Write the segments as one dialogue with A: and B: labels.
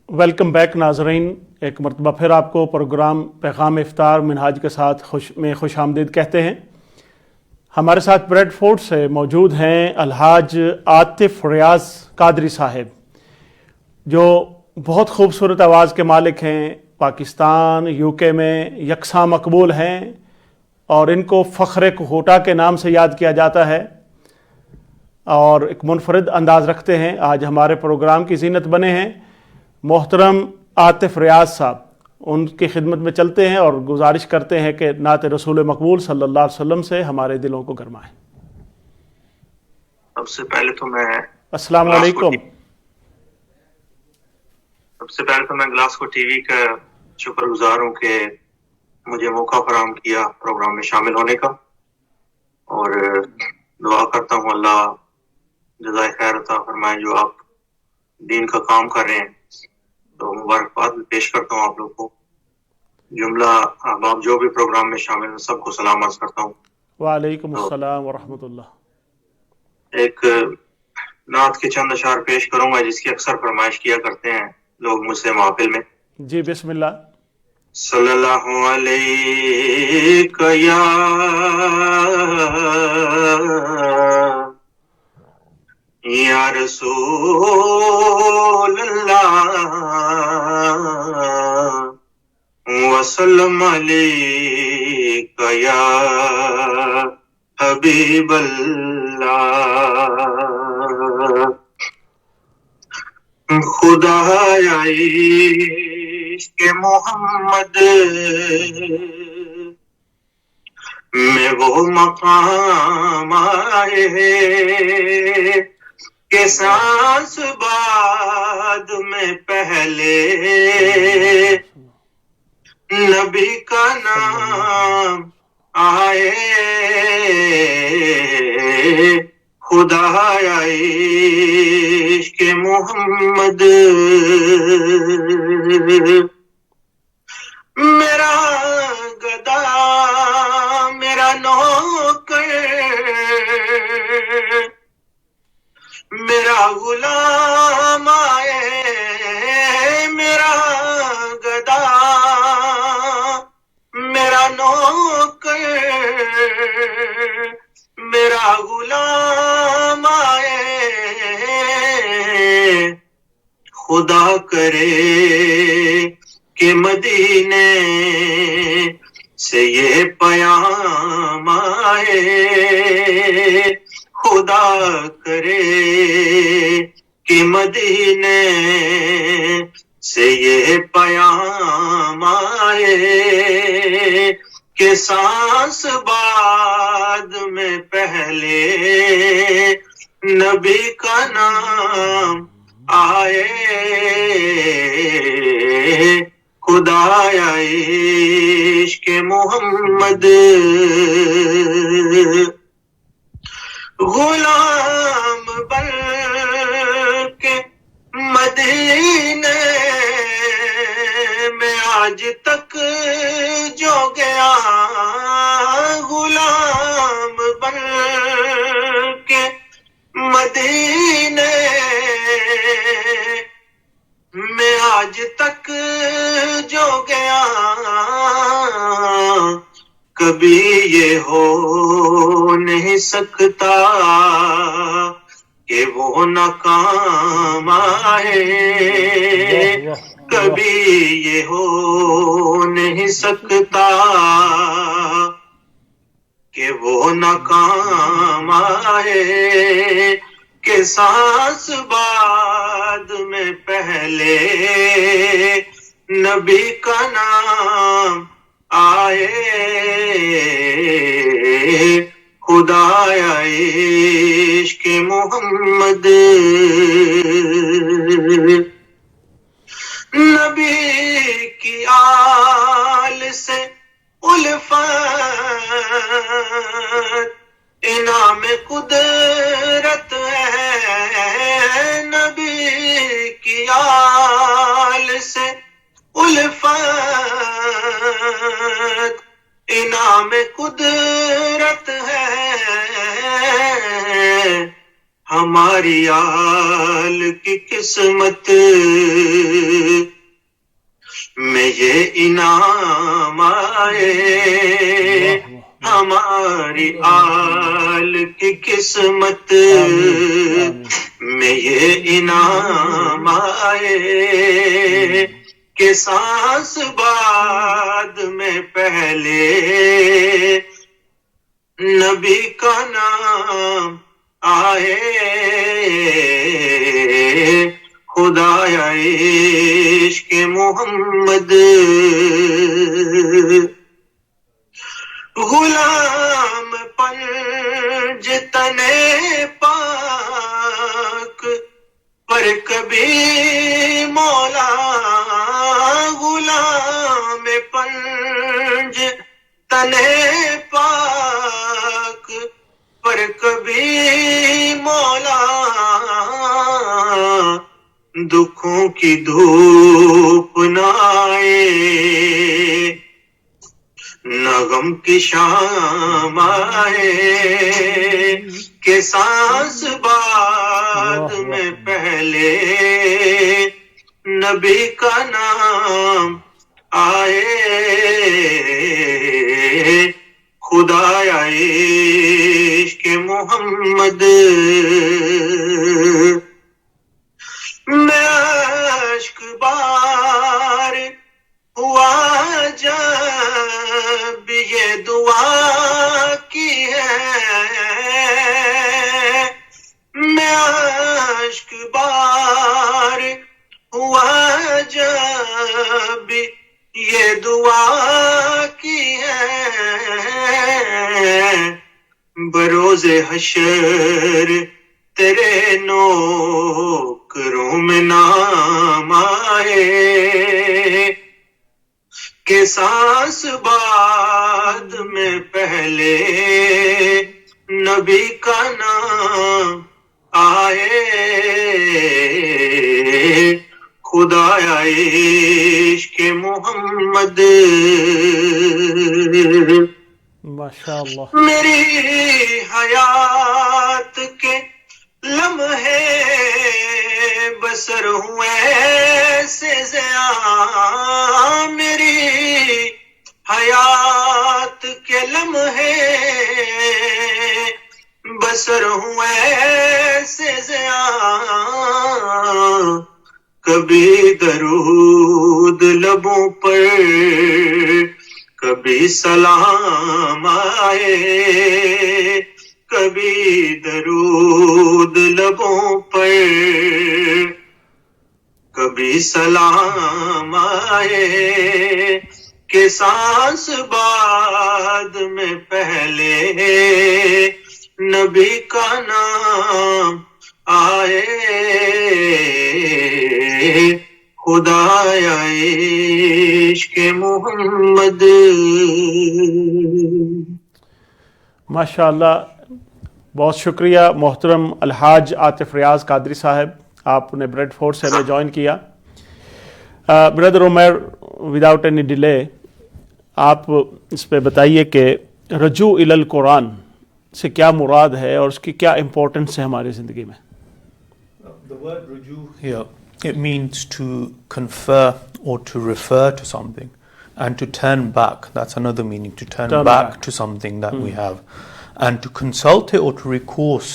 A: Welcome back ناظرین، ایک مرتبہ پھر آپ کو پروگرام پیغام افطار منہاج کے ساتھ خوش آمدید کہتے ہیں۔ ہمارے ساتھ بریڈ فورٹ سے موجود ہیں الحاج عاطف ریاض قادری صاحب، جو بہت خوبصورت آواز کے مالک ہیں، پاکستان UK میں یکساں مقبول ہیں اور ان کو فخر کوہوٹا کے نام سے یاد کیا جاتا ہے اور ایک منفرد انداز رکھتے ہیں۔ آج ہمارے پروگرام کی زینت بنے ہیں محترم عاطف ریاض صاحب۔ ان کی خدمت میں چلتے ہیں اور گزارش کرتے ہیں کہ نعت رسول مقبول صلی اللہ علیہ وسلم سے ہمارے دلوں کو گرمائیں۔
B: سب سے پہلے تو میں
A: السلام علیکم۔
B: گلاسکو ٹی وی کا شکر گزار ہوں کہ مجھے موقع فراہم کیا پروگرام میں شامل ہونے کا، اور دعا کرتا ہوں اللہ جزائے خیر عطا فرمائے جو آپ دین کا کام کر رہے ہیں۔ تو مبارکباد بھی پیش کرتا ہوں آپ لوگ کو، جملہ آپ جو بھی پروگرام میں شامل ہیں سب کو سلام عرض کرتا ہوں۔
A: وعلیکم السلام ورحمۃ اللہ۔
B: ایک نعت کے چند اشعار پیش کروں گا جس کی اکثر فرمائش کیا کرتے ہیں لوگ مجھ سے محافل میں۔
A: جی بسم اللہ۔
B: صلی اللہ علیہ یا رسول اللہ وسلم علیک یا حبیب اللہ۔ خدا عشق محمد میں وہ مقام آئے کہ سانس بعد میں پہلے نبی کا نام آئے۔ خدا عشق محمد میرا گدا میرا نوکر میرا غلام آئے، میرا گدا میرا نوکر میرا غلام آئے۔ خدا کرے کہ مدینے سے یہ پیام آئے، خدا کرے کہ مدینے سے یہ پیام آئے کہ سانس بعد میں پہلے نبی کا نام آئے۔ خدا عشق محمد غلام بن کے مدینے میں آج تک جو گیا، غلام بن کے مدینے میں آج تک جو گیا، کبھی یہ ہو نہیں سکتا کہ وہ ناکام آئے، کبھی یہ ہو نہیں سکتا کہ وہ ناکام آئے کہ سانس بعد میں پہلے نبی کا نام آئے۔ خدا عشق محمد نبی کی آل سے الفت انعام قدرت ہے، نبی کی آل سے الفت انعام قدرت ہے، ہمارے ہماری آل کی قسمت میں یہ انعام آئے ہماری آل کی قسمت میں یہ انعام آئے کہ سانس بعد میں پہلے نبی کا نام آئے خدایا عشق محمد غلام پنج تنے پاک پر کبھی مولا غلام پنج تنے پاک پر کبھی مولا دکھوں کی دھوپ نہ آئے نہ غم کی شام آئے کہ سانس بعد میں پہلے نبی کا نام آئے خدایا عشق محمد میں اشک بار ہوا جب یہ دعا کی ہے میں اشک بار ہوا جب یہ دعا کی ہے بروز حشر تیرے نوکروں میں نام آئے کہ سانس بعد میں پہلے نبی کا نام آئے خدایا عشق محمد
A: ماشاءاللہ
B: میری حیات کے لمحے بسر ہوئے سے ضیاء میری حیات کے لمحے بسر ہوئے سے ضیاء کبھی درود لبوں پر کبھی سلام آئے کبھی درود لبوں پر کبھی سلام آئے کہ سانس بعد میں پہلے نبی کا نام آئے خدایا عشق محمد
A: ماشاءاللہ بہت شکریہ محترم الحاج عاطف ریاض قادری صاحب آپ نے بریڈ فورڈ سے ہمیں جوائن کیا بردر عمر وداؤٹ اینی ڈیلے آپ اس پہ بتائیے کہ رجوع الی القرآن سے کیا مراد ہے اور اس کی کیا امپورٹنس ہے ہماری زندگی میں
C: The word ruju here, it means to confer or to refer to something and to turn back. That's another meaning, to turn back to something that we have. And to consult it or to recourse.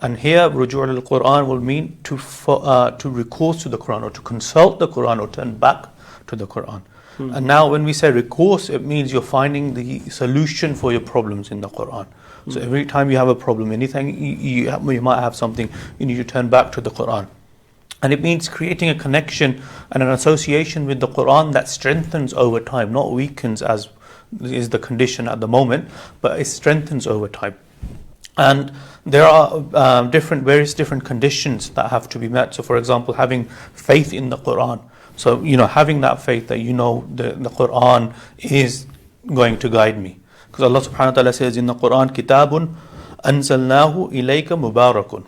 C: And here, ruju' al-Quran will mean to recourse to the Quran or to consult the Quran or turn back to the Quran. And now when we say recourse, it means you're finding the solution for your problems in the Quran. So every time you have a problem, anything, you might have something, you need to turn back to the Quran. And it means creating a connection and an association with the Quran that strengthens over time, not weakens as is the condition at the moment, but it strengthens over time. And there are various different conditions that have to be met. So for example, having faith in the Quran. So, having that faith that the Quran is going to guide me. Because Allah subhanahu wa ta'ala says in the Quran, Kitabun anzalnahu ilayka mubarakun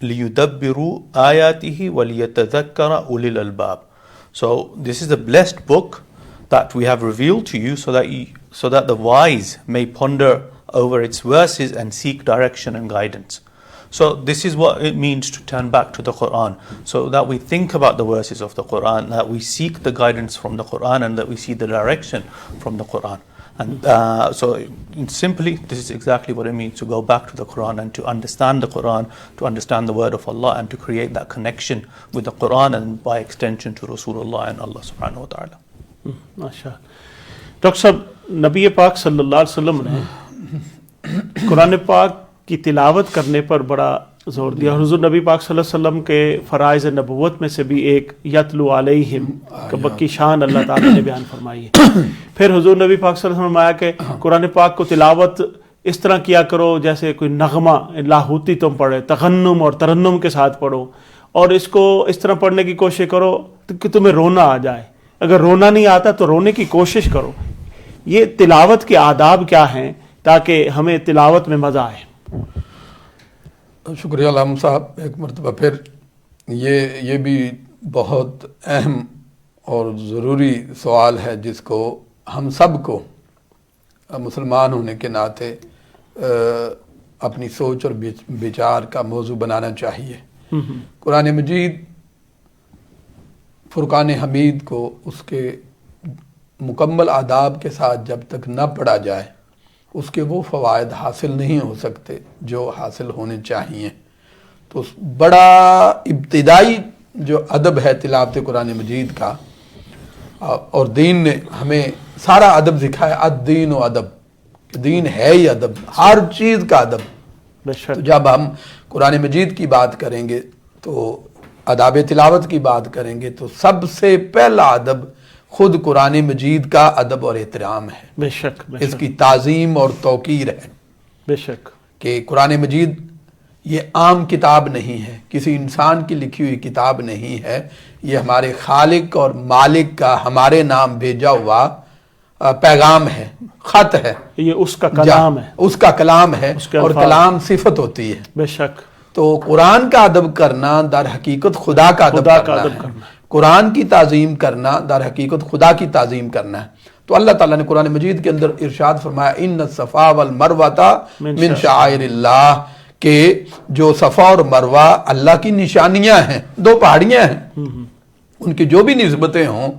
C: liyudabbiru ayatihi wa liyatadhakkara ulil albab. So this is a blessed book that we have revealed to you so that the wise may ponder over its verses and seek direction and guidance. So this is what it means to turn back to the Quran, so that we think about the verses of the Quran, that we seek the guidance from the Quran, and that we see the direction from the Quran. And so simply, this is exactly what it means to go back to the Quran and to understand the Quran, to understand the word of Allah, and to create that connection with the Quran and by extension to Rasulullah and Allah subhanahu wa ta'ala.
A: ماشاء اللہ. Doctor صاحب, نبی پاک صلی اللہ علیہ وسلم نے قرآن پاک کی تلاوت کرنے پر بڑا زور دیا. حضور نبی پاک صلی اللہ علیہ وسلم کے فرائض نبوت میں سے بھی ایک یتلو علیہم کی شان اللہ تعالیٰ نے بیان فرمائی ہے. پھر حضور نبی پاک صلی اللہ علیہ وسلم نے فرمایا کہ قرآن پاک کو تلاوت اس طرح کیا کرو جیسے کوئی نغمہ لاہوتی تم پڑھے, تغنم اور ترنم کے ساتھ پڑھو, اور اس کو اس طرح پڑھنے کی کوشش کرو کہ تمہیں رونا آ جائے. اگر رونا نہیں آتا تو رونے کی کوشش کرو. یہ تلاوت کے آداب کیا ہیں تاکہ ہمیں تلاوت میں مزہ آئے؟
D: شکریہ علام صاحب. ایک مرتبہ پھر یہ بھی بہت اہم اور ضروری سوال ہے جس کو ہم سب کو مسلمان ہونے کے ناطے اپنی سوچ اور بچار کا موضوع بنانا چاہیے. قرآن مجید فرقان حمید کو اس کے مکمل آداب کے ساتھ جب تک نہ پڑھا جائے اس کے وہ فوائد حاصل نہیں ہو سکتے جو حاصل ہونے چاہیے. تو بڑا ابتدائی جو ادب ہے تلاوت قرآن مجید کا, اور دین نے ہمیں سارا ادب سکھایا. الدین و ادب, دین ہے ہی ادب, ہر چیز کا ادب. تو جب ہم قرآن مجید کی بات کریں گے تو آداب تلاوت کی بات کریں گے تو سب سے پہلا ادب خود قرآن مجید کا ادب اور احترام ہے.
A: بے شک,
D: اس کی تعظیم اور توقیر ہے.
A: بے شک
D: کہ قرآن مجید یہ عام کتاب نہیں ہے, کسی انسان کی لکھی ہوئی کتاب نہیں ہے. یہ ہمارے خالق اور مالک کا ہمارے نام بھیجا ہوا پیغام ہے, خط ہے.
A: یہ اس کا کلام ہے,
D: اس کا کلام ہے, اور کلام صفت ہوتی ہے.
A: بے شک.
D: تو قرآن کا ادب کرنا در حقیقت خدا کا ادب کرنا ہے. قرآن کی تعظیم کرنا در حقیقت خدا کی تعظیم کرنا ہے. تو اللہ تعالیٰ نے قرآن مجید کے اندر ارشاد فرمایا ان الصفا والمروہ من شعائر اللہ, کہ جو صفا اور مروہ اللہ کی نشانیاں ہیں, دو پہاڑیاں ہیں, ان کی جو بھی نسبتیں ہوں,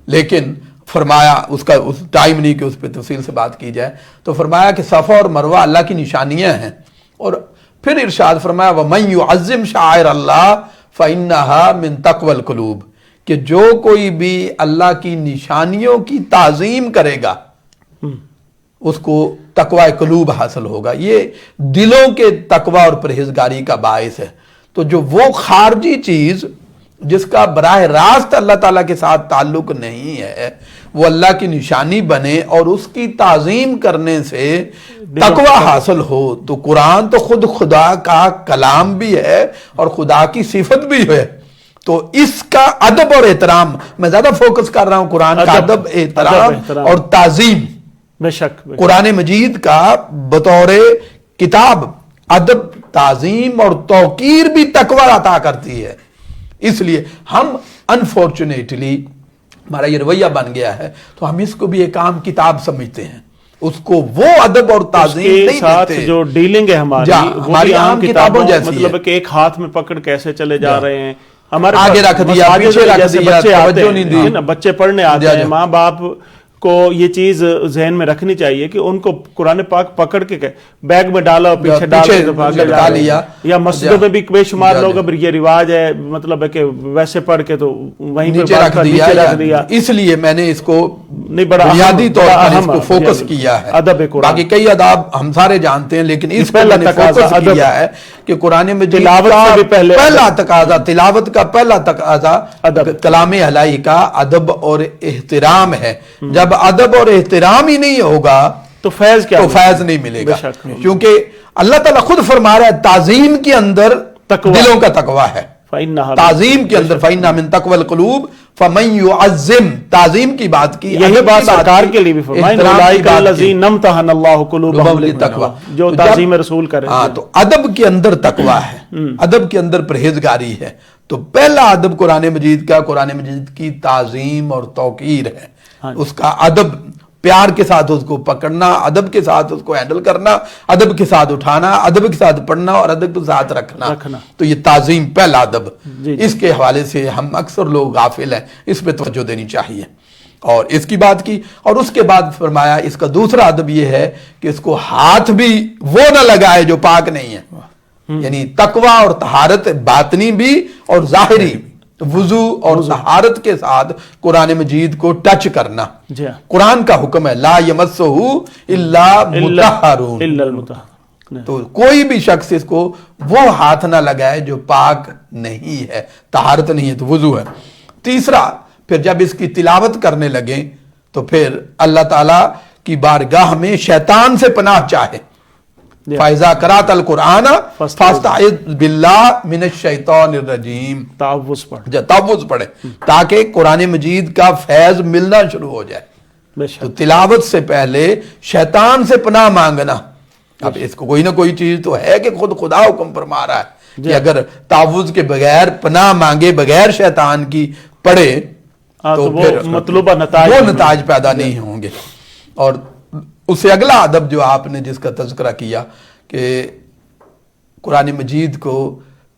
D: لیکن فرمایا اس کا ٹائم نہیں کہ اس پہ تفصیل سے بات کی جائے, تو فرمایا کہ صفا اور مروہ اللہ کی نشانیاں ہیں. اور پھر ارشاد فرمایا وَمَن يُعَظِّمْ شَعَائِرَ اللَّهِ فَإِنَّهَا مِن تَقْوَى الْقُلُوبِ, کہ جو کوئی بھی اللہ کی نشانیوں کی تعظیم کرے گا اس کو تقوی قلوب حاصل ہوگا. یہ دلوں کے تقوی اور پرہیزگاری کا باعث ہے. تو جو وہ خارجی چیز جس کا براہ راست اللہ تعالیٰ کے ساتھ تعلق نہیں ہے وہ اللہ کی نشانی بنے اور اس کی تعظیم کرنے سے تقوی حاصل ہو, تو قرآن تو خود خدا کا کلام بھی ہے اور خدا کی صفت بھی ہے. تو اس کا ادب اور احترام, میں زیادہ فوکس کر رہا ہوں قرآن کا ادب, احترام اور تعظیم.
A: بے شک
D: قرآن مجید کا بطور کتاب ادب, تعظیم اور توقیر بھی تقوی عطا کرتی ہے. اس لیے ہم انفارچونیٹلی ہمارا یہ رویہ بن گیا ہے تو ہم اس کو بھی ایک عام کتاب سمجھتے ہیں, اس کو وہ ادب اور تعظیم نہیں دیتے.
A: جو ڈیلنگ ہے
D: ہماری عام کتابوں جیسی,
A: مطلب کہ ایک ہاتھ میں پکڑ کیسے چلے جا رہے ہیں, ہمارے
D: آگے رکھ دیا, پیچھے رکھ دیا, توجہ نہیں دی.
A: بچے پڑھنے آتے ہیں, ماں باپ کو یہ چیز ذہن میں رکھنی چاہیے کہ ان کو قرآن پاک پکڑ کے بیگ میں ڈالا, پیچھے ڈالا لیا. یا مسجدوں میں بھی بے شمار لوگ اب یہ رواج ہے, مطلب ہے کہ ویسے پڑھ کے تو وہیں
D: نیچے رکھ دیا. اس لیے میں نے اس کو بنیادی طور پر اس کو فوکس کیا ہے. باقی کئی آداب ہم سارے جانتے ہیں, لیکن اس پہ میں نے فوکس کیا ہے کہ قرآن میں پہلا تقاضا, تلاوت کا پہلا تقاضا کلام الہی کا ادب اور احترام ہے. جب ادب اور احترام ہی نہیں ہوگا
A: تو فیض کیا,
D: تو فیض نہیں ملے گا. کیونکہ اللہ تعالیٰ خود فرما رہا ہے تعظیم کے اندر دلوں کا تقوی ہے. تعظیم کے اندر فَإِنَّا مِن تَقْوَى الْقُلُوبِ فَمَن يُعَظِّمْ, تعظیم کی بات کی.
A: یہی بات سرکار کے لیے بھی فرمائی اولئک الذین امتحن اللہ قلوبہم للتقوی, جو تعظیم رسول کرے.
D: ہاں, تو ادب کے اندر تقوی ہے, ادب کے اندر پرہیزگاری ہے. تو پہلا ادب قرآن مجید کا قرآن مجید کی تعظیم اور توقیر ہے, اس کا ادب پیار کے ساتھ اس کو پکڑنا، ادب کے ساتھ اس کو ہینڈل کرنا، ادب کے ساتھ اٹھانا، ادب کے ساتھ پڑھنا اور ادب کے ساتھ رکھنا. تو یہ تعظیم، پہلا ادب. اس کے حوالے سے ہم اکثر لوگ غافل ہیں، اس پہ توجہ دینی چاہیے. اور اس کی بات کی، اور اس کے بعد فرمایا اس کا دوسرا ادب یہ ہے کہ اس کو ہاتھ بھی وہ نہ لگائے جو پاک نہیں ہے. یعنی تقوی اور طہارت باطنی بھی اور ظاہری، وضو اور طہارت کے ساتھ قرآن مجید کو ٹچ کرنا. قرآن کا حکم ہے لا یمسہ الا مطہرون، تو کوئی بھی شخص اس کو وہ ہاتھ نہ لگائے جو پاک نہیں ہے، طہارت نہیں ہے تو وضو ہے. تیسرا، پھر جب اس کی تلاوت کرنے لگیں تو پھر اللہ تعالیٰ کی بارگاہ میں شیطان سے پناہ چاہے. فَإِذَا قَرَأْتَ الْقُرْآنَ فَاسْتَعِذْ بِاللَّهِ مِنَ الشَّيْطَانِ الرَّجِيمِ، تعوذ پڑھے تاکہ قرآن مجید کا فیض ملنا شروع ہو جائے. تو تلاوت سے پہلے شیطان سے پناہ مانگنا. اب اس کو کوئی نہ کوئی چیز تو ہے کہ خود خدا حکم فرما رہا ہے کہ اگر تعوذ کے بغیر پناہ مانگے بغیر شیطان کی پڑھے تو پھر مطلوبہ نتائج پیدا نہیں ہوں گے. اور اس سے اگلا ادب جو آپ نے جس کا تذکرہ کیا کہ قرآن مجید کو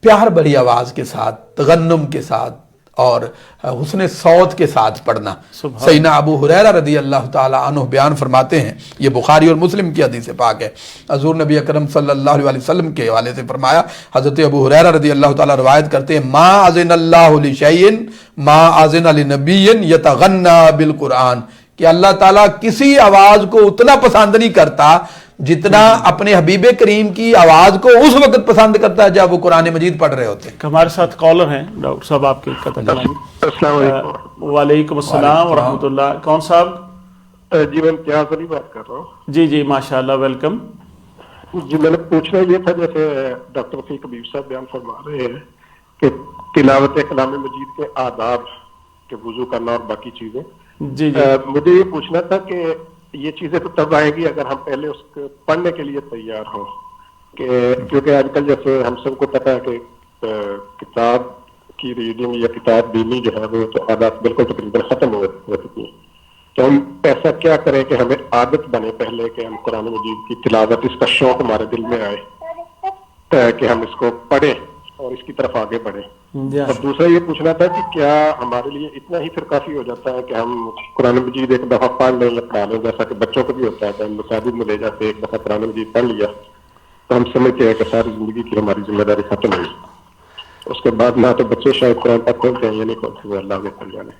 D: پیار بھری آواز کے ساتھ، تغنم کے ساتھ اور حسن صوت کے ساتھ پڑھنا. سیدنا ابو ہریرہ رضی اللہ تعالی عنہ بیان فرماتے ہیں، یہ بخاری اور مسلم کی حدیث پاک ہے، حضور نبی اکرم صلی اللہ علیہ وسلم کے حوالے سے فرمایا، حضرت ابو ہریرہ رضی اللہ تعالی روایت کرتے ہیں، ما اذن اللہ لشیء ما اذن لنبی یتغنى بالقرآن، کہ اللہ تعالیٰ کسی آواز کو اتنا پسند نہیں کرتا جتنا اپنے حبیب کریم کی آواز کو اس وقت پسند کرتا ہے جب وہ قرآن مجید پڑھ رہے ہوتے ہیں.
A: ہمارے ساتھ کالر ہیں ڈاکٹر صاحب، آپ کے
E: السلام علیکم.
A: وعلیکم السلام ورحمۃ اللہ. کون صاحب؟
E: جی میں امتیاز علی بات کر رہا ہوں.
A: جی ماشاءاللہ، ویلکم.
E: جی میں نے پوچھنا یہ تھا، جیسے ڈاکٹر رفیق حبیب صاحب بیان فرما رہے ہیں کہ تلاوت کلام مجید کے آداب، کہ وضو کرنا اور باقی چیزیں، مجھے یہ پوچھنا تھا کہ یہ چیزیں تو تب آئیں گی اگر ہم پہلے اس کو پڑھنے کے لیے تیار ہوں، کہ کیونکہ آج کل جیسے ہم سب کو پتا ہے کہ کتاب کی ریڈنگ یا کتاب بینی جو ہے وہ تو عادت بالکل تقریباً ختم ہو چکی ہیں. تو ہم ایسا کیا کریں کہ ہمیں عادت بنے پہلے کہ ہم قرآن مجید کی تلاوت، اس کا شوق ہمارے دل میں آئے کہ ہم اس کو پڑھیں اور اس کی طرف آگے بڑھیں. اور دوسرا یہ پوچھنا تھا کہ کیا ہمارے لیے اتنا ہی پھر کافی ہو جاتا ہے کہ ہم قرآن مجید ایک دفعہ پڑھ لیں یا پڑھا لیں، جیسا کہ بچوں کو بھی ہوتا ہے کہ ہم مساجد میں لے جاتے ایک دفعہ قرآن مجید پڑھ لیا تو ہم سمجھتے ہیں کہ ساری زندگی کی ہماری ذمہ داری ختم ہوئی، اس کے بعد نہ تو بچے شاید قرآن تک کھولتے ہیں یا نہیں کھولتے، وہ اللہ کے پڑھ جانے.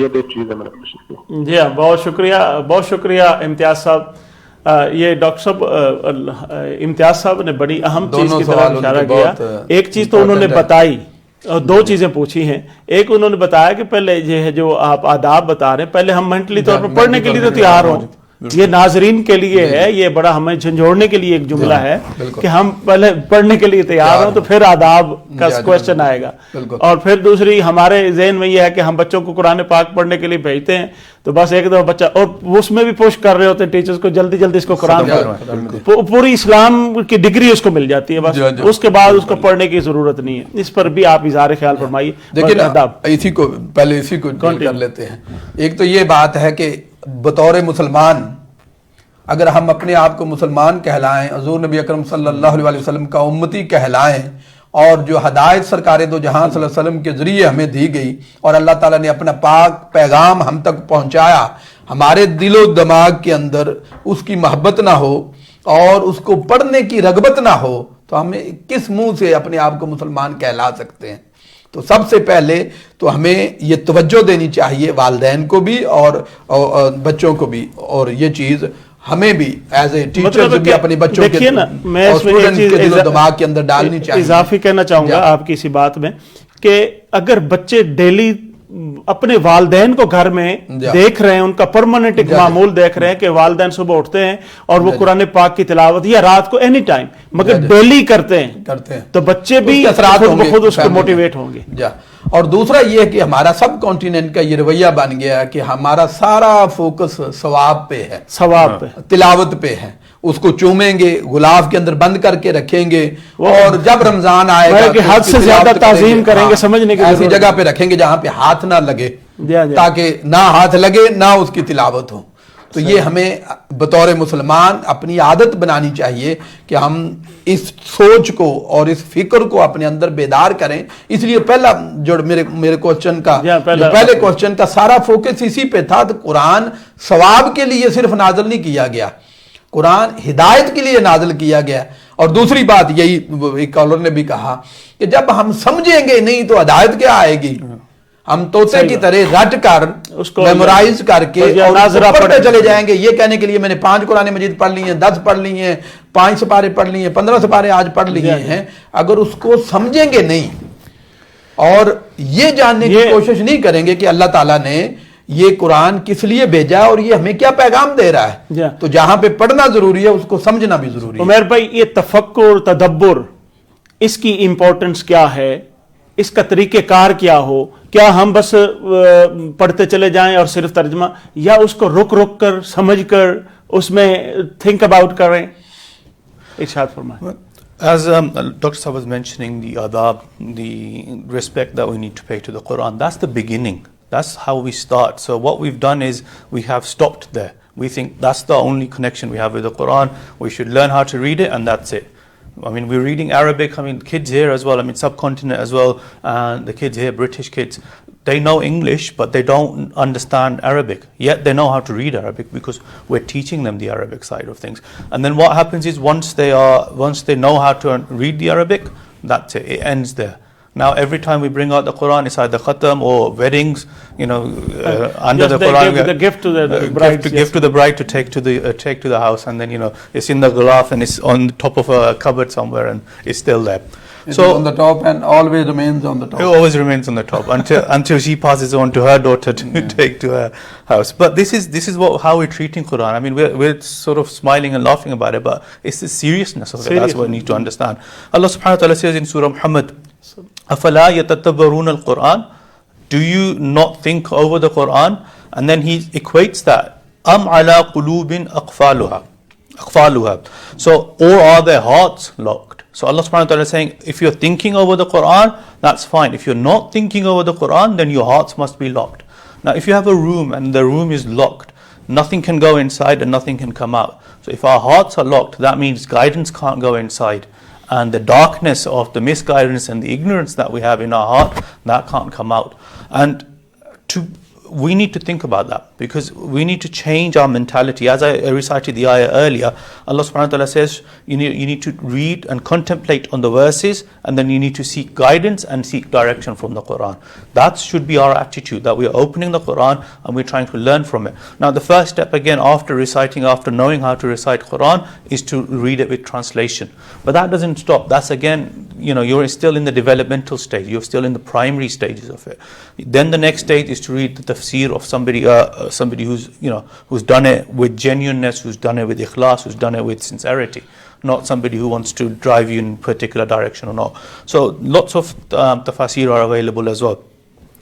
E: یہ دو چیزیں میں نے پوچھی تھی.
A: جی ہاں، بہت شکریہ امتیاز صاحب. یہ ڈاکٹر صاحب امتیاز صاحب نے بڑی اہم چیز کی طرف اشارہ کیا. ایک چیز تو انہوں نے بتائی، دو چیزیں پوچھی ہیں. ایک انہوں نے بتایا کہ پہلے یہ ہے جو آپ آداب بتا رہے ہیں، پہلے ہم مینٹلی طور پر پڑھنے کے لیے تو تیار ہوں. یہ ناظرین کے لیے ہے، یہ بڑا ہمیں جھنجھوڑنے کے لیے ایک جملہ ہے کہ ہم پہلے پڑھنے کے لیے تیار ہوں تو پھر آداب کا کوشچن آئے گا. اور پھر دوسری ہمارے ذہن میں یہ ہے کہ ہم بچوں کو قرآن پاک پڑھنے کے لیے بھیجتے ہیں تو بس ایک دفعہ بچہ، اور اس میں بھی پوش کر رہے ہوتے ہیں ٹیچرز کو جلدی جلدی اس کو قرآن پڑھو، پوری اسلام کی ڈگری اس کو مل جاتی ہے، بس اس کے بعد اس کو پڑھنے کی ضرورت نہیں ہے. اس پر بھی آپ اظہار خیال فرمائیے.
D: دیکھیں اسی کو پہلے اسی کو کر لیتے ہیں. ایک تو یہ بات ہے کہ بطور مسلمان اگر ہم اپنے آپ کو مسلمان کہلائیں، حضور نبی اکرم صلی اللہ علیہ وسلم کا امتی کہلائیں، اور جو ہدایت سرکار دو جہاں صلی اللہ علیہ وسلم کے ذریعے ہمیں دی گئی اور اللہ تعالیٰ نے اپنا پاک پیغام ہم تک پہنچایا، ہمارے دل و دماغ کے اندر اس کی محبت نہ ہو اور اس کو پڑھنے کی رغبت نہ ہو تو ہمیں کس منہ سے اپنے آپ کو مسلمان کہلا سکتے ہیں؟ تو سب سے پہلے تو ہمیں یہ توجہ دینی چاہیے والدین کو بھی اور بچوں کو بھی، اور یہ چیز ہمیں بھی ایز اے ٹیچر بھی اپنے بچوں کے دل و دماغ کے اندر ڈالنی چاہیے.
A: اضافی کہنا چاہوں گا آپ کی اسی بات میں کہ اگر بچے ڈیلی اپنے والدین کو گھر میں دیکھ رہے ہیں، ان کا پرماننٹ ایک معمول دیکھ رہے ہیں کہ والدین صبح اٹھتے ہیں اور وہ قرآن پاک کی تلاوت یا رات کو اینی ٹائم مگر ڈیلی کرتے ہیں تو بچے بھی خود اس کو موٹیویٹ ہوں گے.
D: اور دوسرا یہ کہ ہمارا سب کانٹیننٹ کا یہ رویہ بن گیا ہے کہ ہمارا سارا فوکس ثواب پہ ہے، ثواب پہ، تلاوت پہ ہے. اس کو چومیں گے، غلاف کے اندر بند کر کے رکھیں گے، اور جب رمضان آئے گا
A: کہ حد سے زیادہ تعظیم کریں گے، سمجھنے کی
D: ایسی جگہ پہ رکھیں گے جہاں پہ ہاتھ نہ لگے، تاکہ نہ ہاتھ لگے نہ اس کی تلاوت ہو. تو یہ ہمیں بطور مسلمان اپنی عادت بنانی چاہیے کہ ہم اس سوچ کو اور اس فکر کو اپنے اندر بیدار کریں. اس لیے پہلا جو میرے کوسچن کا پہلے کوسچن کا سارا فوکس اسی پہ تھا. تو قرآن ثواب کے لیے صرف نازل نہیں کیا گیا, قرآن ہدایت کے لیے نازل کیا گیا. اور دوسری بات یہی ایک کالر نے بھی کہا کہ جب ہم سمجھیں گے نہیں تو ہدایت کیا آئے گی. ہم طوطے کی طرح رٹ کر میمورائز کر کے اور پڑھتے چلے جائیں گے. یہ کہنے کے لیے میں نے 5 قرآن مجید پڑھ لی ہیں, 10 پڑھ لی ہیں, 5 سپارے پڑھ لی ہیں, 15 سپارے آج پڑھ لیے ہیں, اگر اس کو سمجھیں گے نہیں اور یہ جاننے کی کوشش نہیں کریں گے کہ اللہ تعالیٰ نے یہ قرآن کس لیے بھیجا اور یہ ہمیں کیا پیغام دے رہا ہے, تو جہاں پہ پڑھنا ضروری ہے اس کو سمجھنا بھی ضروری ہے.
A: عمیر بھائی, یہ تفکر, تدبر, اس کی امپورٹنس کیا ہے, اس کا طریقہ کار کیا ہو؟ کیا ہم بس پڑھتے چلے جائیں اور صرف ترجمہ, یا اس کو رک رک کر سمجھ کر اس میں تھنک اباؤٹ کریں؟ ارشاد فرمائیں.
C: As Dr. Sahab was mentioning, the adab, the respect that we need to pay to the Quran, that's the beginning. That's how we start. So what we've done is we have stopped there. We think that's the only connection we have with the Quran. We should learn how to read it and that's it. I mean, we're reading Arabic. I mean, kids here as well. I mean, subcontinent as well. And the kids here, British kids, they know English, but they don't understand Arabic. Yet they know how to read Arabic because we're teaching them the Arabic side of things. And then what happens is once they know how to read the Arabic, that's it. It ends there. Now, every time we bring out the Quran, it's either khatam or weddings, under the Quran.
A: The gift to the bride.
C: Gift to the bride to take to the house, and then, it's in the glove and it's on the top of a cupboard somewhere and it's still there.
D: It's on the top and always remains on the top.
C: It always remains on the top until she passes on to her daughter to take to her house. But this is how we're treating Quran. I mean, we're sort of smiling and laughing about it, but it's the seriousness of it. That's what we need to understand. Allah subhanahu wa ta'ala says in Surah Muhammad, أَفَلَا يَتَتَّبَّرُونَ الْقُرْآنَ, do you not think over the Quran? And then he equates that, أَمْ عَلَىٰ قُلُوبٍ أَقْفَالُهَا. So, or are their hearts locked? So Allah subhanahu wa ta'ala is saying, if you're thinking over the Quran, that's fine. If you're not thinking over the Quran, then your hearts must be locked. Now, if you have a room and the room is locked, nothing can go inside and nothing can come out. So if our hearts are locked, that means guidance can't go inside. And the darkness of the misguidance and the ignorance that we have in our heart, that can't come out. And we need to think about that, because we need to change our mentality. As I recited the ayah earlier, Allah subhanahu wa ta'ala says you need to read and contemplate on the verses, and then you need to seek guidance and seek direction from the Quran. That should be our attitude, that we are opening the Quran and we're trying to learn from it. Now the first step, again, after knowing how to recite Quran, is to read it with translation. But that doesn't stop. That's again, you're still in the developmental stage. You're still in the primary stages of it. Then the next stage is to read the tafsir of somebody who's done it with genuineness, who's done it with ikhlas, who's done it with sincerity, not somebody who wants to drive you in a particular direction or not. So lots of tafsir are available as well.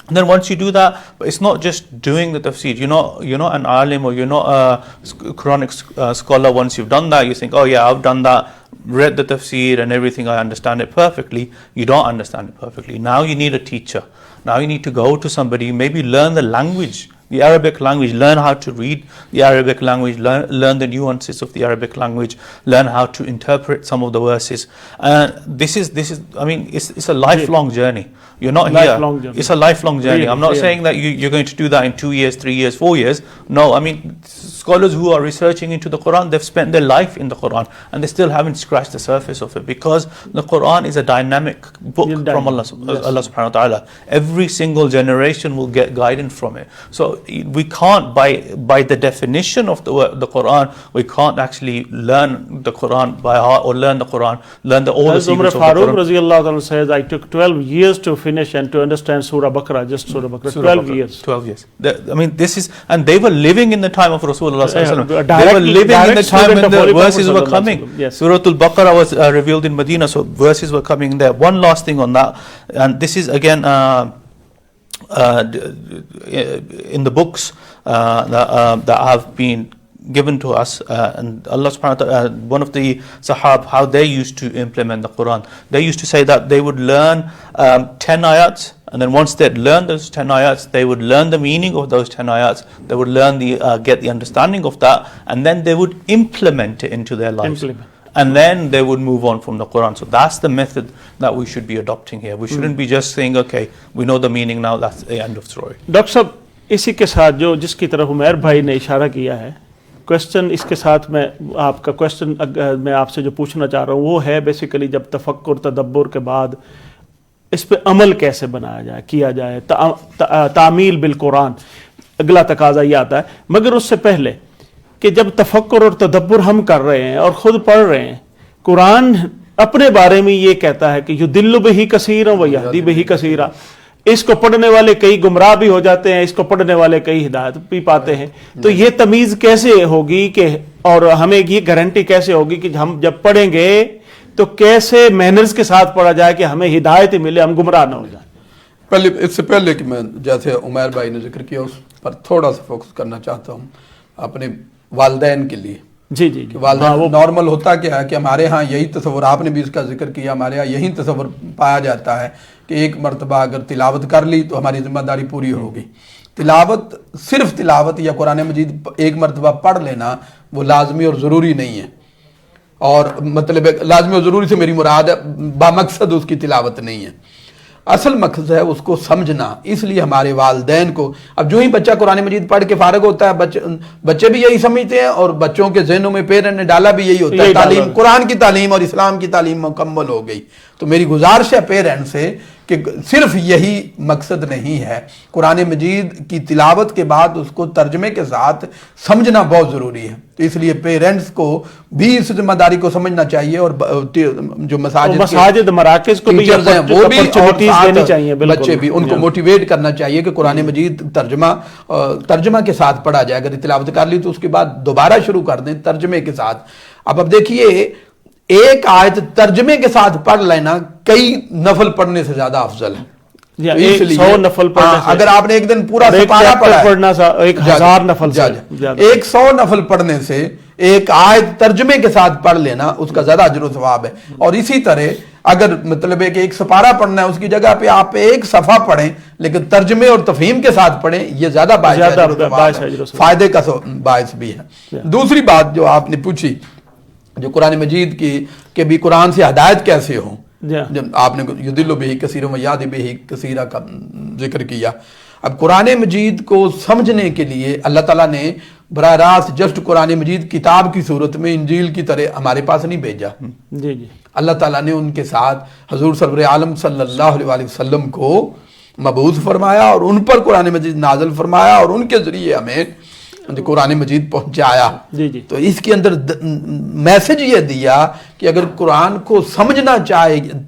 C: And then once you do that, but it's not just doing the tafsir. You're not an alim or you're not a Quranic scholar. Once you've done that, you think, oh yeah, I've done that, read the tafsir and everything, I understand it perfectly. You don't understand it perfectly. Now you need a teacher. Now you need to go to somebody, maybe learn the language, the Arabic language, learn how to read the Arabic language, learn the nuances of the Arabic language, learn how to interpret some of the verses. This is, I mean, it's a lifelong journey. You're not here. It's a lifelong journey. I'm not saying that you're going to do that in 2 years, 3 years, 4 years. No, I mean, scholars who are researching into the Quran, they've spent their life in the Quran and they still haven't scratched the surface of it, because the Quran is a dynamic book from Allah subhanahu wa ta'ala. Every single generation will get guidance from it. So we can't, by the definition of the Quran, we can't actually learn the Quran by heart or learn the Quran, learn all the secrets of the Quran.
A: Umar Farooq says, I took 12 years to finish and to understand Surah Baqarah, just Surah Baqarah. 12 years.
C: 12 years. I mean, this is, and they were living in the time of Rasulullah. They were living in the time when the verses were coming.
A: Yes.
C: Surah Al-Baqarah was revealed in Medina, so verses were coming there. One last thing on that, and this is again in the books that have been given to us, and Allah subhanahu wa ta'ala, one of the Sahab, how they used to implement the Quran. They used to say that they would learn 10 ayats And then once they'd learned those 10 ayats, they would learn the meaning of those 10 ayats, they would learn get the understanding of that, and then they would implement it into their lives. And then they would move on from the Quran. So that's the method that we should be adopting here. We shouldn't be just saying, okay, we know the meaning now, that's the end of story.
A: Dr. Sahab, اسی کے ساتھ جو جس کی طرف عمیر بھائی نے اشارہ کیا ہے کوشچن، اس کے ساتھ میں آپ کا کوشچن میں آپ سے جو پوچھنا چاہ رہا ہوں وہ ہے بیسیکلی جب تفکر تدبر کے بعد اس پہ عمل کیسے بنایا جائے، کیا جائے، تعمیل بالقرآن، اگلا تقاضا یہ آتا ہے. مگر اس سے پہلے کہ جب تفکر اور تدبر ہم کر رہے ہیں اور خود پڑھ رہے ہیں، قرآن اپنے بارے میں یہ کہتا ہے کہ یضل بہ کثیرا و یہدی بہ کثیرا، اس کو پڑھنے والے کئی گمراہ بھی ہو جاتے ہیں، اس کو پڑھنے والے کئی ہدایت بھی پاتے ہیں. تو یہ تمیز کیسے ہوگی کہ اور ہمیں یہ گارنٹی کیسے ہوگی کہ ہم جب پڑھیں گے تو کیسے مینرز کے ساتھ پڑھا جائے کہ ہمیں ہدایت ملے، ہم گمراہ نہ ہو جائیں؟
D: پہلے اس سے پہلے کہ میں جیسے عمیر بھائی نے ذکر کیا اس پر تھوڑا سا فوکس کرنا چاہتا ہوں اپنے والدین کے لیے.
A: جی جی
D: کہ والدین نارمل ہوتا کیا ہے کہ ہمارے ہاں یہی تصور، آپ نے بھی اس کا ذکر کیا، ہمارے ہاں یہی تصور پایا جاتا ہے کہ ایک مرتبہ اگر تلاوت کر لی تو ہماری ذمہ داری پوری ہوگی. تلاوت، صرف تلاوت یا قرآن مجید ایک مرتبہ پڑھ لینا وہ لازمی اور ضروری نہیں ہے. اور مطلب لازمی اور ضروری سے میری مراد ہے بامقصد اس کی تلاوت نہیں ہے. اصل مقصد ہے اس کو سمجھنا. اس لیے ہمارے والدین کو، اب جو ہی بچہ قرآن مجید پڑھ کے فارغ ہوتا ہے، بچے بھی یہی سمجھتے ہیں اور بچوں کے ذہنوں میں پیرنٹ نے ڈالا بھی یہی ہوتا ہے، تعلیم، قرآن کی تعلیم اور اسلام کی تعلیم مکمل ہو گئی. تو میری گزارش ہے پیرنٹ سے کہ صرف یہی مقصد نہیں ہے. قرآن مجید کی تلاوت کے بعد اس کو ترجمے کے ساتھ سمجھنا بہت ضروری ہے. تو اس لیے پیرنٹس کو بھی اس ذمہ داری کو سمجھنا چاہیے اور جو مساجد
A: مراکز کو بھی
D: وہ بھی دینی چاہیے، بچے بھی ان کو موٹیویٹ کرنا چاہیے کہ قرآن مجید ترجمہ کے ساتھ پڑھا جائے. اگر تلاوت کر لی تو اس کے بعد دوبارہ شروع کر دیں ترجمے کے ساتھ. اب دیکھیے ایک آیت ترجمے کے ساتھ پڑھ لینا کئی نفل پڑھنے سے زیادہ افضل ہے. اگر آپ نے ایک دن پورا سپارہ پڑھنا، 100 نفل پڑھنے سے ایک آیت ترجمے کے ساتھ پڑھ لینا اس کا زیادہ اجر و ثواب ہے. اور اسی طرح اگر مطلب ہے کہ ایک سپارہ پڑھنا ہے اس کی جگہ پہ آپ ایک صفحہ پڑھیں لیکن ترجمے اور تفہیم کے ساتھ پڑھیں، یہ زیادہ فائدے کا باعث بھی ہے. دوسری بات جو آپ نے پوچھی جو قرآن مجید کی کہ بھی قرآن سے ہدایت کیسے ہوں، جب آپ نے یضل بہ کثیرا و یہدی بہ کثیرا کا ذکر کیا. اب قرآن مجید کو سمجھنے کے لیے اللہ تعالیٰ نے براہ راست جسٹ قرآن مجید کتاب کی صورت میں انجیل کی طرح ہمارے پاس نہیں بھیجا.
A: جی جی
D: اللہ تعالیٰ نے ان کے ساتھ حضور سرور عالم صلی اللہ علیہ وسلم کو مبعوث فرمایا اور ان پر قرآن مجید نازل فرمایا اور ان کے ذریعے ہمیں قرآن مجید پہنچایا. تو اس کے اندر میسج یہ دیا کہ اگر قرآن کو سمجھنا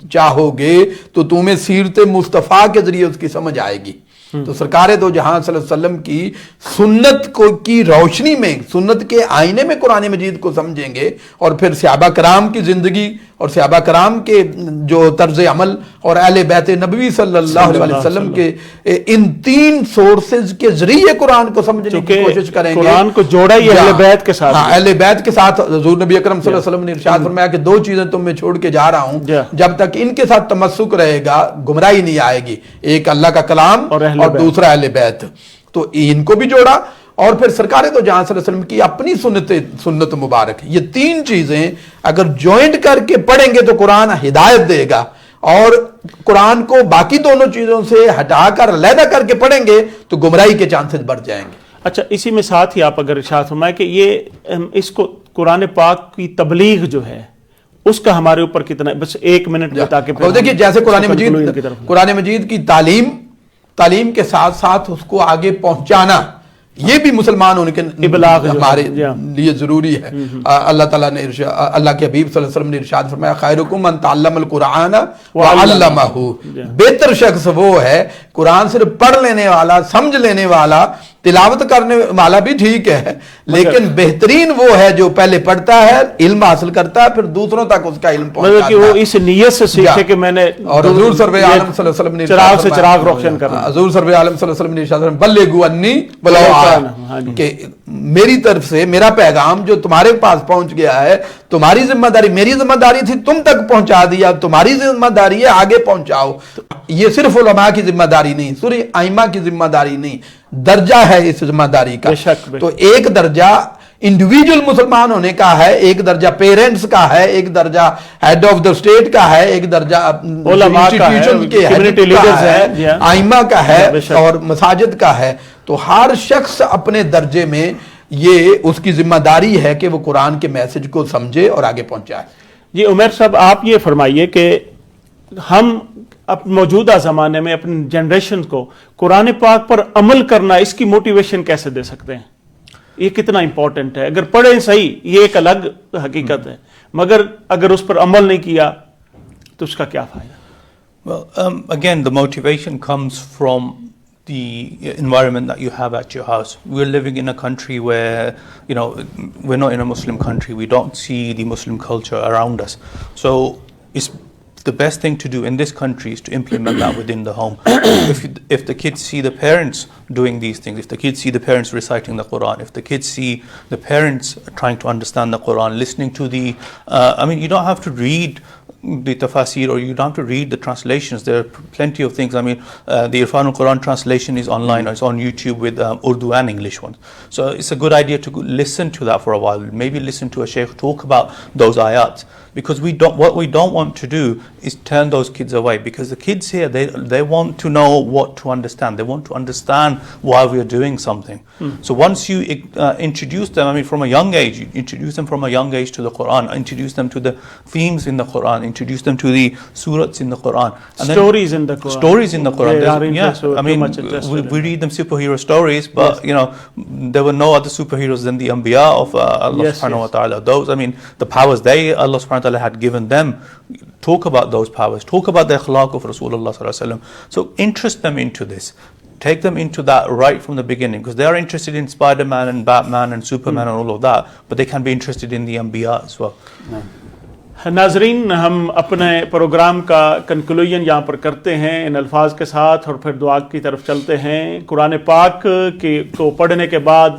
D: چاہو گے تو تمہیں سیرت مصطفیٰ کے ذریعے اس کی سمجھ آئے گی. تو سرکار دو جہاں صلی اللہ علیہ وسلم کی سنت کی روشنی میں، سنت کے آئینے میں قرآن مجید کو سمجھیں گے اور پھر صحابہ کرام کی زندگی اور صحابہ کرام کے جو طرز عمل اور اہل بیت نبوی صلی اللہ علیہ وسلم کے ان 3 سورسز کے ذریعے قرآن کو سمجھنے کی کوشش کریں گے.
A: قرآن کو جوڑا ہی اہل بیت کے ساتھ،
D: اہل بیت کے ساتھ. حضور نبی اکرم صلی اللہ علیہ وسلم نے ارشاد فرمایا کہ 2 چیزیں تم میں چھوڑ کے جا رہا ہوں، جب تک ان کے ساتھ تمسک رہے گا گمراہی نہیں آئے گی. ایک اللہ کا کلام اور دوسرا اہل بیت. تو ان کو بھی جوڑا اور پھر سرکار تو جہاں صلی اللہ علیہ وسلم کی اپنی سنت مبارک. یہ 3 چیزیں اگر جوائنٹ کر کے پڑھیں گے تو قرآن ہدایت دے گا، اور قرآن کو باقی دونوں چیزوں سے ہٹا کر علیحدہ کر کے پڑھیں گے تو گمراہی کے چانسز بڑھ جائیں گے.
A: اچھا، اسی میں ساتھ ہی آپ اگر ارشاد فرمائیں کہ یہ اس کو قرآن پاک کی تبلیغ جو ہے اس کا ہمارے اوپر کتنا، بس 1 منٹ میں، تاکہ
D: دیکھیے جیسے قرآن مجید کی تعلیم کے ساتھ ساتھ اس کو آگے پہنچانا یہ بھی مسلمان ہونے کے ہمارے لیے ضروری ہے. اللہ تعالیٰ نے اللہ کے حبیب صلی اللہ علیہ وسلم نے ارشاد فرمایا خیرکم من تعلم القرآن وعلمہ. بہتر شخص وہ ہے قرآن صرف پڑھ لینے والا، سمجھ لینے والا تلاوت کرنے والا بھی ٹھیک ہے، لیکن بہترین وہ ہے جو پہلے پڑھتا ہے، علم حاصل کرتا ہے، پھر دوسروں تک اس کا علم پہنچاتا ہے،
A: کہ وہ اس نیت سے سیکھے کہ میں نے
D: اور حضور سرور عالم صلی اللہ علیہ وسلم نے
A: چراغ سے چراغ روشن کرنا،
D: حضور سرور عالم صلی اللہ علیہ وسلم نے ارشاد فرمایا بلغوا انی ولو آیہ، کہ میری طرف سے میرا پیغام جو تمہارے پاس پہنچ گیا ہے، تمہاری ذمہ داری، میری ذمہ داری تھی تم تک پہنچا دیا، تمہاری ذمہ داری ہے آگے پہنچاؤ۔ یہ صرف علماء کی ذمہ داری نہیں، سوری ائمہ کی ذمہ داری نہیں، درجہ ہے اس ذمہ داری کا۔ تو ایک درجہ انڈیویجول مسلمان ہونے کا ہے، ایک درجہ پیرنٹس کا ہے، ایک درجہ ہیڈ آف دا اسٹیٹ کا ہے، ایک درجہ انسٹیٹیوشن کے ہے، ائمہ کا ہے اور مساجد کا ہے۔ تو ہر شخص اپنے درجے میں یہ اس کی ذمہ داری ہے کہ وہ قرآن کے میسج کو سمجھے اور آگے پہنچائے۔
A: جی عمیر صاحب، آپ یہ فرمائیے کہ ہم موجودہ زمانے میں اپنی جنریشن کو قرآن پاک پر عمل کرنا، اس کی موٹیویشن کیسے دے سکتے ہیں؟ یہ کتنا امپورٹنٹ ہے؟ اگر پڑھیں صحیح، یہ ایک الگ حقیقت ہے، مگر اگر اس پر عمل نہیں کیا تو اس کا کیا فائدہ؟
C: Well, again, the motivation comes from the environment that you have at your house. We're living in a country where, we're not in a Muslim country. We don't see the Muslim culture around us. So it's the best thing to do in this country is to implement that within the home. If the kids see the parents doing these things, if the kids see the parents reciting the Quran, if the kids see the parents trying to understand the Quran, listening to you don't have to read the tafasir or you don't have to read the translations. There are plenty of things. The Irfan al-Quran translation is online, or it's on YouTube with Urdu and English ones. So it's a good idea to listen to that for a while. Maybe listen to a sheikh talk about those ayats. Because what we don't want to do is turn those kids away, because the kids here, they want to know what to understand. They want to understand why we are doing something. So once you introduce them, from a young age, you introduce them from a young age to the Quran, introduce them to the themes in the Quran, introduce them to the surahs in the Quran. And
A: stories in the Quran.
C: Stories in the Quran.
A: Yeah,
C: we read them superhero stories, but there were no other superheroes than the Anbiya of Allah subhanahu wa ta'ala. Those, the powers Allah subhanahu wa ta'ala had given them, talk about those powers, talk about the akhlaq of Rasulullah sallallahu alaihi wasallam. So interest them into this, take them into that right from the beginning, because they are interested in Spider-Man and Batman and Superman and all of that, but they can be interested in the Anbiya as well.
A: ناظرین، ہم اپنے programme کا conclusion یہاں پر کرتے ہیں ان الفاظ کے ساتھ، اور پھر دعا کی طرف چلتے ہیں۔ قرآن پاک کو پڑھنے کے بعد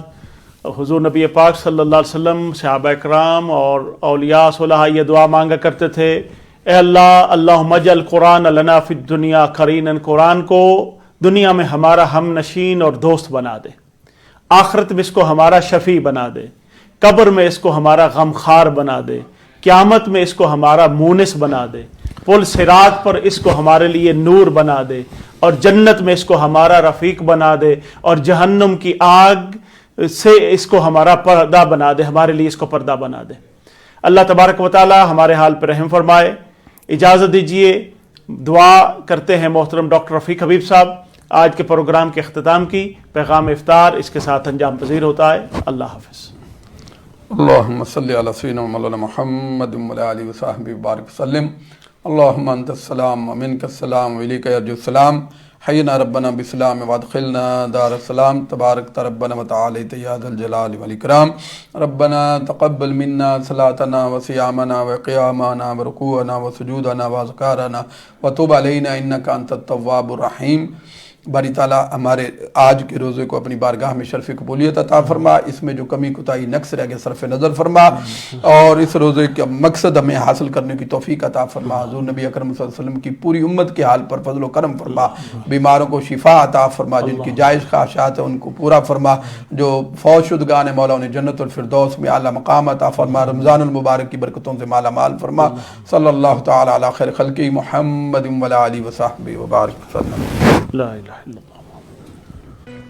A: حضور نبی پاک صلی اللہ علیہ وسلم، صحابہ کرام اور اولیاء صلحاء یہ دعا مانگا کرتے تھے، اے اللہ، اللہم اجعل قرآن لنا فی الدنیا قرینا، قرآن کو دنیا میں ہمارا ہم نشین اور دوست بنا دے، آخرت میں اس کو ہمارا شفیع بنا دے، قبر میں اس کو ہمارا غمخوار بنا دے، قیامت میں اس کو ہمارا مونس بنا دے، پل صراط پر اس کو ہمارے لیے نور بنا دے، اور جنت میں اس کو ہمارا رفیق بنا دے، اور جہنم کی آگ سے اس کو ہمارا پردہ بنا دے، ہمارے لیے اس کو پردہ بنا دے۔ اللہ تبارک و تعالی ہمارے حال پر رحم فرمائے۔ اجازت دیجئے، دعا کرتے ہیں محترم ڈاکٹر رفیق حبیب صاحب آج کے پروگرام کے اختتام کی۔ پیغام افطار اس کے ساتھ انجام پذیر ہوتا ہے۔ اللہ حافظ۔
D: اللہم صلی علی سیدنا مولانا محمد وعلی آلہ وصحبہ وبارک وسلم۔ اللہم انت السلام ومنک السلام وإلیک یرجع السلام، حینا ربنا بسلام وادخلنا دار السلام، تبارک ربنا وتعالی یا ذا الجلال والاکرام۔ ربنا تقبل منا صلاتنا وصیامنا وقیامنا ورکوعنا وسجودنا واذکارنا وتب علینا انک انت التواب الرحیم۔ باری تعالیٰ ہمارے آج کے روزے کو اپنی بارگاہ میں شرف قبولیت عطا فرما، اس میں جو کمی کوتاہی نقص رہ گئے صرف نظر فرما، اور اس روزے کا مقصد ہمیں حاصل کرنے کی توفیق عطا فرما۔ حضور نبی اکرم صلی اللہ علیہ وسلم کی پوری امت کے حال پر فضل و کرم فرما، بیماروں کو شفا عطا فرما، جن کی جائز خواہشات ہیں ان کو پورا فرما، جو فوت شدگان ہیں مولا انہیں جنت الفردوس میں اعلیٰ مقام عطا فرما، رمضان المبارک کی برکتوں سے مالا مال فرما۔ صلی اللہ تعالی علی خیر خلقہ محمد وعلی آلہ وصحبہ وبارک وسلم۔
A: لا الہ الا اللہ۔